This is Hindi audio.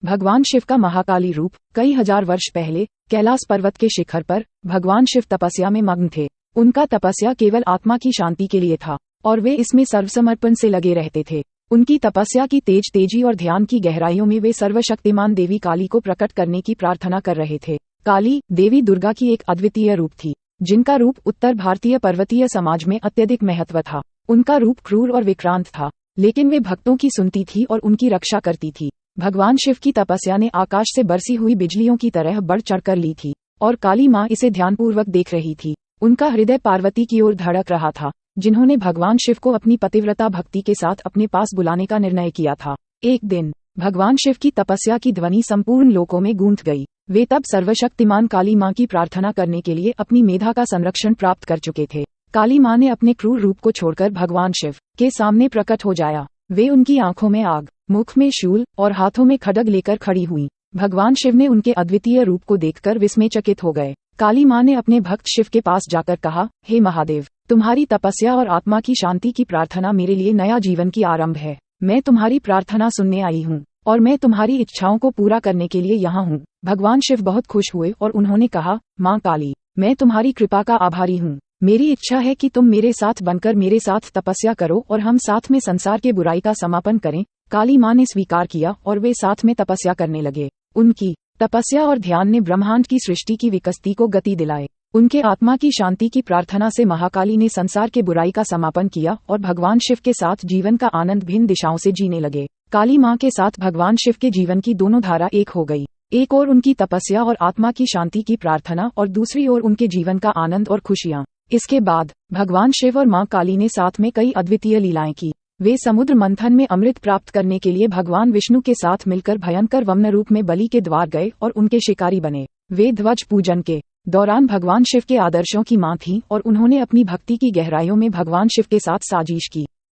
भगवान शिव का महाकाली रूप। कई हजार वर्ष पहले कैलाश पर्वत के शिखर पर भगवान शिव तपस्या में मग्न थे। उनका तपस्या केवल आत्मा की शांति के लिए था और वे इसमें सर्वसमर्पण से लगे रहते थे। उनकी तपस्या की तेजी और ध्यान की गहराइयों में वे सर्वशक्तिमान देवी काली को प्रकट करने की प्रार्थना कर रहे थे। काली देवी दुर्गा की एक अद्वितीय रूप थी, जिनका रूप उत्तर भारतीय पर्वतीय समाज में अत्यधिक महत्व था। उनका रूप क्रूर और विक्रांत था, लेकिन वे भक्तों की सुनती थी और उनकी रक्षा करती थी। भगवान शिव की तपस्या ने आकाश से बरसी हुई बिजलियों की तरह बढ़ चढ़कर ली थी और काली माँ इसे ध्यानपूर्वक देख रही थी। उनका हृदय पार्वती की ओर धड़क रहा था, जिन्होंने भगवान शिव को अपनी पतिव्रता भक्ति के साथ अपने पास बुलाने का निर्णय किया था। एक दिन भगवान शिव की तपस्या की ध्वनि संपूर्ण लोकों में गूंज गई। वे तब सर्वशक्तिमान काली माँ की प्रार्थना करने के लिए अपनी मेधा का संरक्षण प्राप्त कर चुके थे। काली माँ ने अपने क्रूर रूप को छोड़कर भगवान शिव के सामने प्रकट हो जाया। वे उनकी आंखों में आग, मुख में शूल और हाथों में खड्ग लेकर खड़ी हुई। भगवान शिव ने उनके अद्वितीय रूप को देखकर विस्मयचकित हो गए। काली माँ ने अपने भक्त शिव के पास जाकर कहा, हे महादेव, तुम्हारी तपस्या और आत्मा की शांति की प्रार्थना मेरे लिए नया जीवन की आरंभ है। मैं तुम्हारी प्रार्थना सुनने आई हूँ और मैं तुम्हारी इच्छाओं को पूरा करने के लिए यहाँ हूँ। भगवान शिव बहुत खुश हुए और उन्होंने कहा, माँ काली, मैं तुम्हारी कृपा का आभारी हूँ। मेरी इच्छा है कि तुम मेरे साथ बनकर मेरे साथ तपस्या करो और हम साथ में संसार के बुराई का समापन करें। काली माँ ने स्वीकार किया और वे साथ में तपस्या करने लगे। उनकी तपस्या और ध्यान ने ब्रह्मांड की सृष्टि की विकसित को गति दिलाए। उनके आत्मा की शांति की प्रार्थना से महाकाली ने संसार के बुराई का समापन किया और भगवान शिव के साथ जीवन का आनंद भिन्न दिशाओं से जीने लगे। काली माँ के साथ भगवान शिव के जीवन की दोनों धारा एक हो गई। एक ओर उनकी तपस्या और आत्मा की शांति की प्रार्थना और दूसरी ओर उनके जीवन का आनंद और खुशियाँ। इसके बाद भगवान शिव और माँ काली ने साथ में कई अद्वितीय लीलाएं की। वे समुद्र मंथन में अमृत प्राप्त करने के लिए भगवान विष्णु के साथ मिलकर भयंकर वम्न रूप में बलि के द्वार गए और उनके शिकारी बने। वे ध्वज पूजन के दौरान भगवान शिव के आदर्शों की मां थीं और उन्होंने अपनी भक्ति की गहराइयों में भगवान शिव के साथ साजिश की।